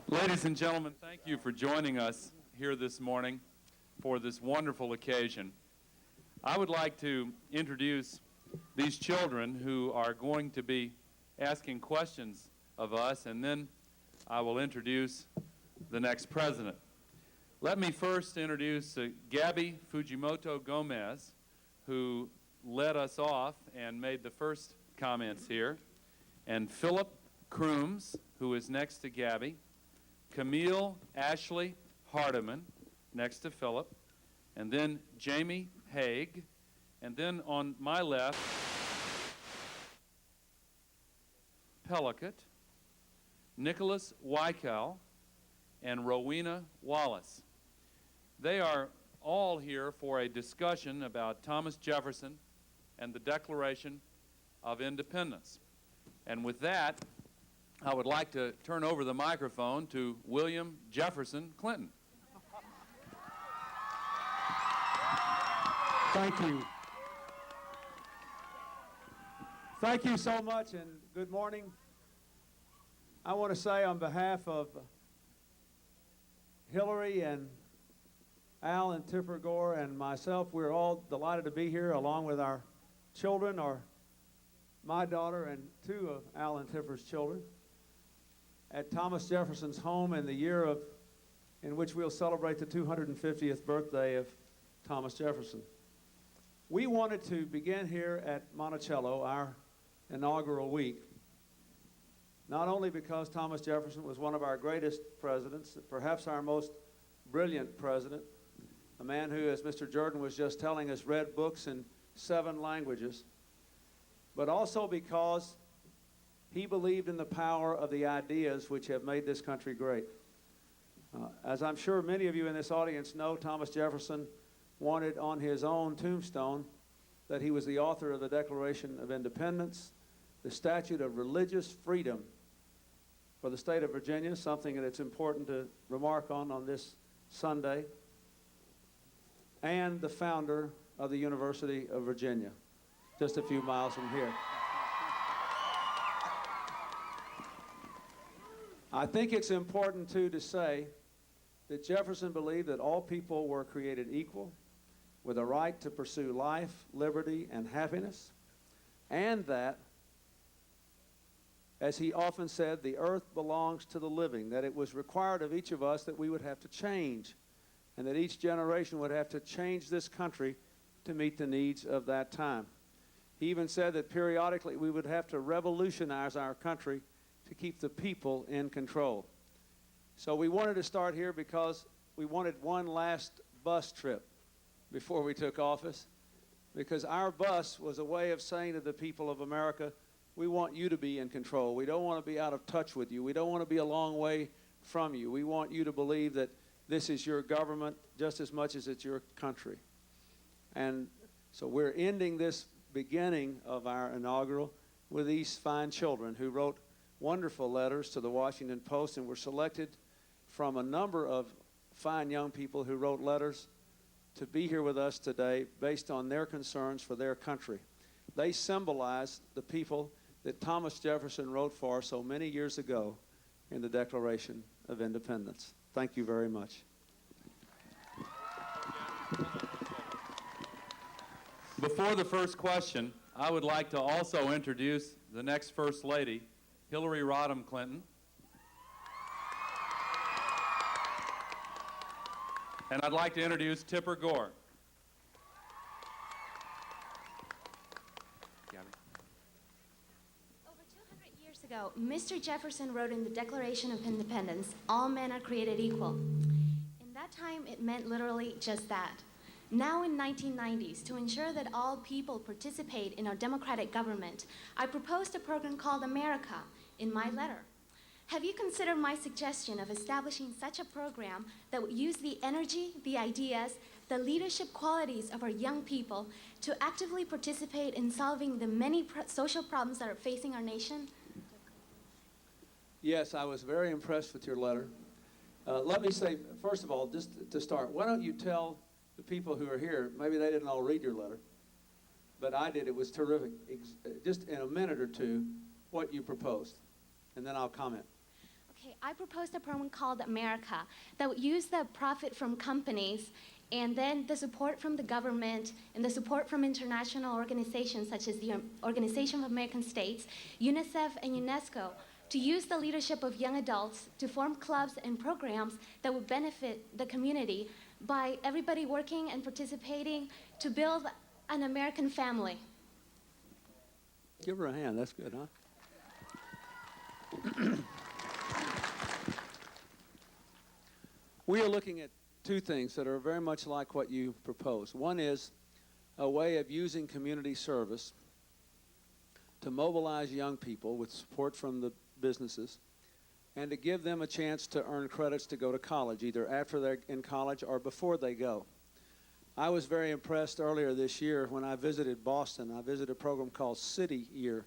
Ladies and gentlemen, thank you for joining us here this morning for this wonderful occasion. I would like to introduce these children who are going to be asking questions of us, and then I will introduce the next president. Let me first introduce Gabby Fujimoto Gomez, who led us off and made the first comments here, and Philip Crooms, who is next to Gabby, Camille Ashley Hardiman, next to Philip, and then Jamie Haig, and then on my left, Pellicott, Nicholas Wykow, and Rowena Wallace. They are all here for a discussion about Thomas Jefferson and the Declaration of Independence. And with that, I would like to turn over the microphone to William Jefferson Clinton. Thank you. Thank you so much, and good morning. I want to say on behalf of Hillary and Al and Tipper Gore and myself, we're all delighted to be here along with our children, or my daughter and two of Al and Tipper's children, at Thomas Jefferson's home in the year in which we'll celebrate the 250th birthday of Thomas Jefferson. We wanted to begin here at Monticello, our inaugural week, not only because Thomas Jefferson was one of our greatest presidents, perhaps our most brilliant president, a man who, as Mr. Jordan was just telling us, read books in 7 languages, but also because he believed in the power of the ideas which have made this country great. As I'm sure many of you in this audience know, Thomas Jefferson wanted on his own tombstone that he was the author of the Declaration of Independence, the Statute of Religious Freedom for the state of Virginia, something that it's important to remark on this Sunday, and the founder of the University of Virginia, just a few miles from here. I think it's important, too, to say that Jefferson believed that all people were created equal, with a right to pursue life, liberty, and happiness, and that, as he often said, the earth belongs to the living, that it was required of each of us that we would have to change, and that each generation would have to change this country to meet the needs of that time. He even said that periodically we would have to revolutionize our country to keep the people in control. So we wanted to start here because we wanted one last bus trip before we took office, because our bus was a way of saying to the people of America, we want you to be in control. We don't want to be out of touch with you. We don't want to be a long way from you. We want you to believe that this is your government just as much as it's your country. And so we're ending this beginning of our inaugural with these fine children who wrote wonderful letters to the Washington Post and were selected from a number of fine young people who wrote letters to be here with us today based on their concerns for their country. They symbolize the people that Thomas Jefferson wrote for so many years ago in the Declaration of Independence. Thank you very much. Before the first question, I would like to also introduce the next First Lady, Hillary Rodham Clinton. And I'd like to introduce Tipper Gore. Over 200 years ago, Mr. Jefferson wrote in the Declaration of Independence, all men are created equal. In that time, it meant literally just that. Now in 1990s, to ensure that all people participate in our democratic government, I proposed a program called America in my letter. Have you considered my suggestion of establishing such a program that would use the energy, the ideas, the leadership qualities of our young people to actively participate in solving the many social problems that are facing our nation? Yes, I was very impressed with your letter. Let me say, first of all, just to start, why don't you tell the people who are here, maybe they didn't all read your letter, but I did. It was terrific. Just in a minute or two, what you proposed. and then I'll comment. Okay, I proposed a program called America that would use the profit from companies and then the support from the government and the support from international organizations such as the Organization of American States, UNICEF, and UNESCO to use the leadership of young adults to form clubs and programs that would benefit the community by everybody working and participating to build an American family. Give her a hand. That's good, huh? We are looking at two things that are very much like what you propose. One is a way of using community service to mobilize young people with support from the businesses and to give them a chance to earn credits to go to college, either after they're in college or before they go. I was very impressed earlier this year when I visited Boston. I visited a program called City Year,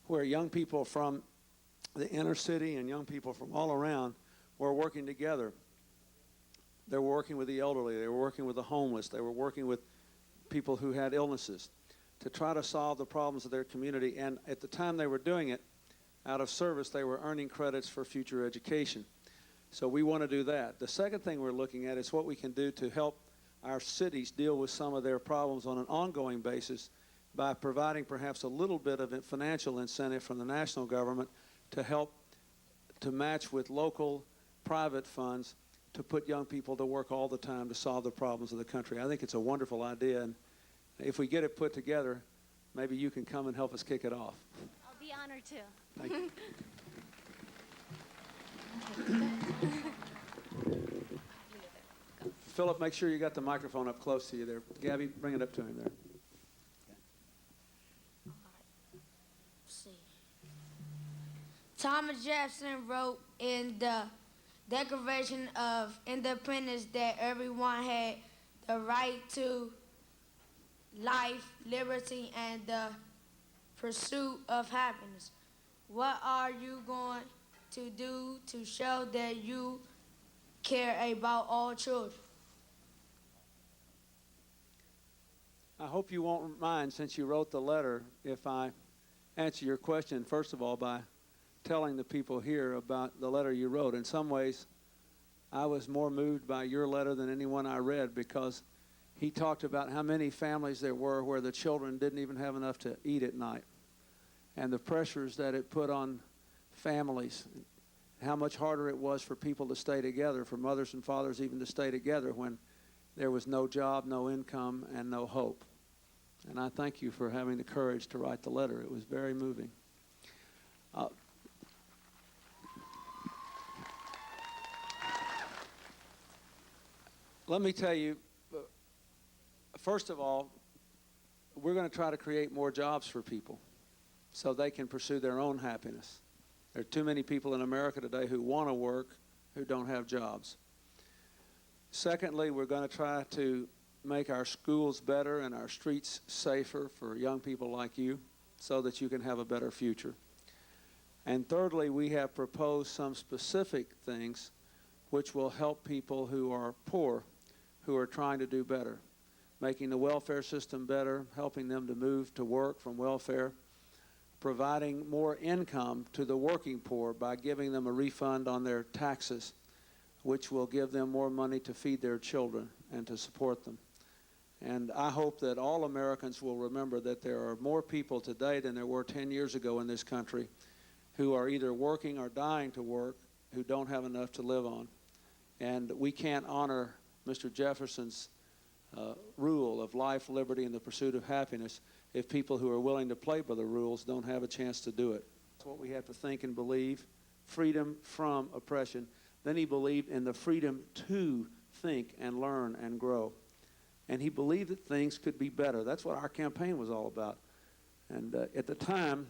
where young people from the inner city and young people from all around were working together. They were working with the elderly. They were working with the homeless. They were working with people who had illnesses to try to solve the problems of their community. And at the time they were doing it, out of service, they were earning credits for future education. So we want to do that. The second thing we're looking at is what we can do to help our cities deal with some of their problems on an ongoing basis by providing perhaps a little bit of a financial incentive from the national government to help to match with local private funds to put young people to work all the time to solve the problems of the country. I think it's a wonderful idea, and if we get it put together, maybe you can come and help us kick it off. I'll be honored to. Thank you. Philip, make sure you got the microphone up close to you there. Gabby, bring it up to him there. See. Thomas Jefferson wrote in the Declaration of Independence that everyone had the right to life, liberty, and the pursuit of happiness. What are you going to do to show that you care about all children? I hope you won't mind, since you wrote the letter, if I answer your question, first of all, by telling the people here about the letter you wrote. In some ways, I was more moved by your letter than anyone I read, because he talked about how many families there were where the children didn't even have enough to eat at night, and the pressures that it put on families, how much harder it was for people to stay together, for mothers and fathers even to stay together when there was no job, no income, and no hope. And I thank you for having the courage to write the letter. It was very moving. Let me tell you, first of all, we're going to try to create more jobs for people so they can pursue their own happiness. There are too many people in America today who want to work who don't have jobs. Secondly, we're going to try to make our schools better and our streets safer for young people like you so that you can have a better future. And thirdly, we have proposed some specific things which will help people who are poor, who are trying to do better, making the welfare system better, helping them to move to work from welfare, providing more income to the working poor by giving them a refund on their taxes, which will give them more money to feed their children and to support them. And I hope that all Americans will remember that there are more people today than there were 10 years ago in this country who are either working or dying to work, who don't have enough to live on. And we can't honor Mr. Jefferson's rule of life, liberty, and the pursuit of happiness if people who are willing to play by the rules don't have a chance to do it. That's what we have to think and believe, freedom from oppression. Then he believed in the freedom to think and learn and grow. And he believed that things could be better. That's what our campaign was all about. And at the time,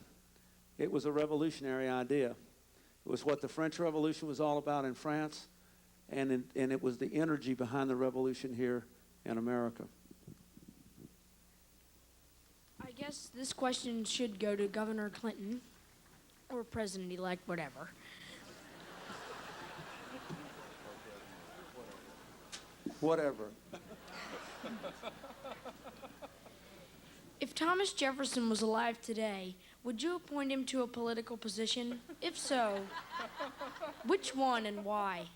it was a revolutionary idea. It was what the French Revolution was all about in France, and it was the energy behind the revolution here in America. I guess this question should go to Governor Clinton or President-elect, whatever. Whatever. If Thomas Jefferson was alive today, would you appoint him to a political position? If so, which one and why?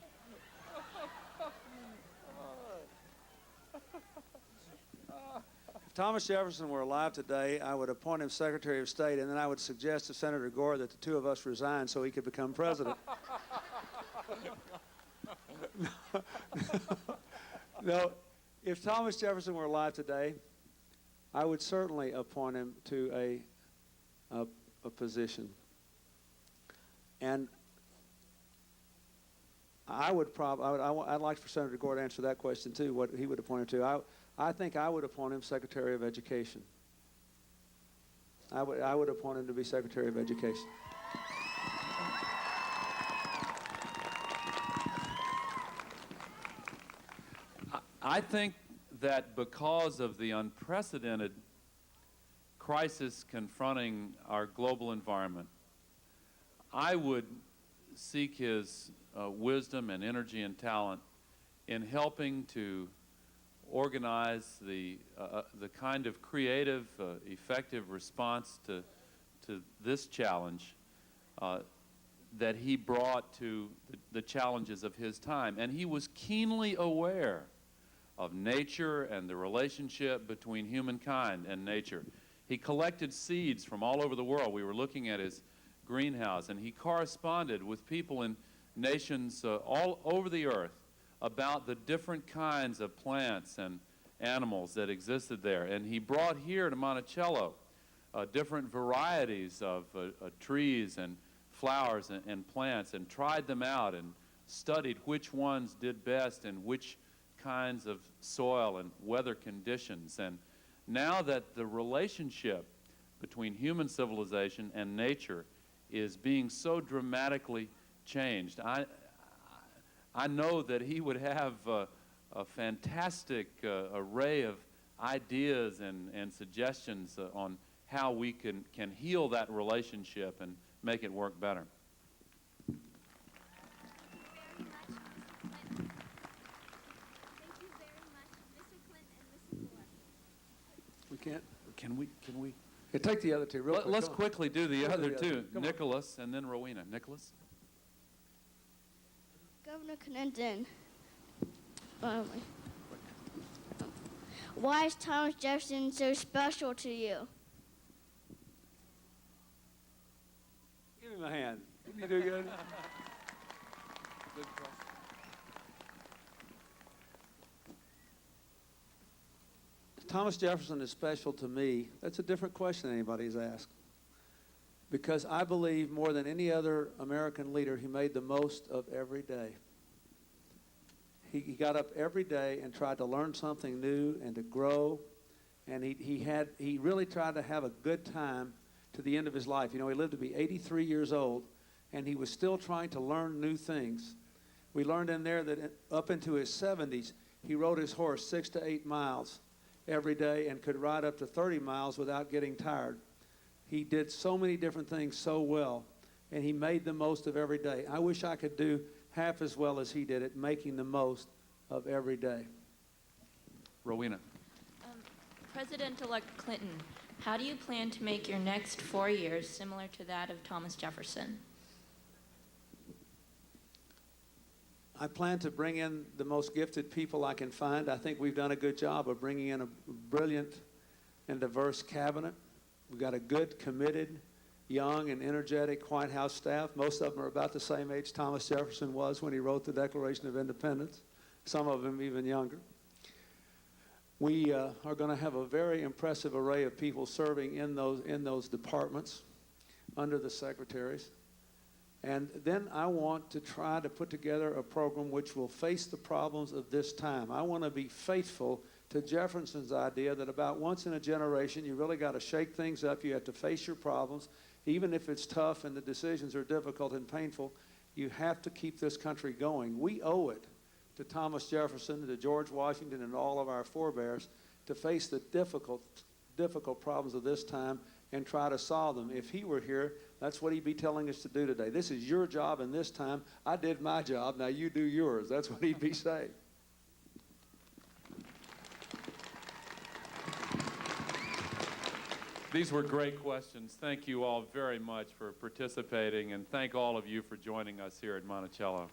If Thomas Jefferson were alive today, I would appoint him Secretary of State, and then I would suggest to Senator Gore that the two of us resign so he could become president. No, if Thomas Jefferson were alive today, I would certainly appoint him to a position. And I'd like for Senator Gore to answer that question too, what he would appoint him to. I think I would appoint him Secretary of Education. I would appoint him to be Secretary of Education. I think that because of the unprecedented crisis confronting our global environment, I would seek his wisdom and energy and talent in helping to organize the kind of creative, effective response to this challenge that he brought to the challenges of his time. And he was keenly aware of nature and the relationship between humankind and nature. He collected seeds from all over the world. We were looking at his greenhouse, and he corresponded with people in nations all over the earth about the different kinds of plants and animals that existed there. And he brought here to Monticello different varieties of trees and flowers and plants, and tried them out and studied which ones did best in which kinds of soil and weather conditions. And now that the relationship between human civilization and nature is being so dramatically changed, I know that he would have a fantastic array of ideas and suggestions on how we can heal that relationship and make it work better. We can't. Can we? Yeah, take the other two real quick. Let's Come on. quickly do the Go to other the other two. two. Come on. Nicholas and then Rowena. Nicholas? Governor Clinton, why is Thomas Jefferson so special to you? Give him a hand. Didn't you do good? Thomas Jefferson is special to me. That's a different question than anybody's asked. Because I believe more than any other American leader, he made the most of every day. He got up every day and tried to learn something new and to grow. And he really tried to have a good time to the end of his life. You know, he lived to be 83 years old, and he was still trying to learn new things. We learned in there that up into his 70s, he rode his horse 6 to 8 miles every day and could ride up to 30 miles without getting tired. He did so many different things so well, and he made the most of every day. I wish I could do half as well as he did at making the most of every day. Rowena. President-elect Clinton, how do you plan to make your next 4 years similar to that of Thomas Jefferson? I plan to bring in the most gifted people I can find. I think we've done a good job of bringing in a brilliant and diverse cabinet. We've got a good, committed, young, and energetic White House staff. Most of them are about the same age Thomas Jefferson was when he wrote the Declaration of Independence, some of them even younger. We are going to have a very impressive array of people serving in those departments under the secretaries. And then I want to try to put together a program which will face the problems of this time. I want to be faithful to Jefferson's idea that about once in a generation, you really got to shake things up. You have to face your problems. Even if it's tough and the decisions are difficult and painful, you have to keep this country going. We owe it to Thomas Jefferson, to George Washington, and all of our forebears to face the difficult problems of this time and try to solve them. If he were here, that's what he'd be telling us to do today. This is your job in this time. I did my job. Now you do yours. That's what he'd be saying. These were great questions. Thank you all very much for participating, and thank all of you for joining us here at Monticello.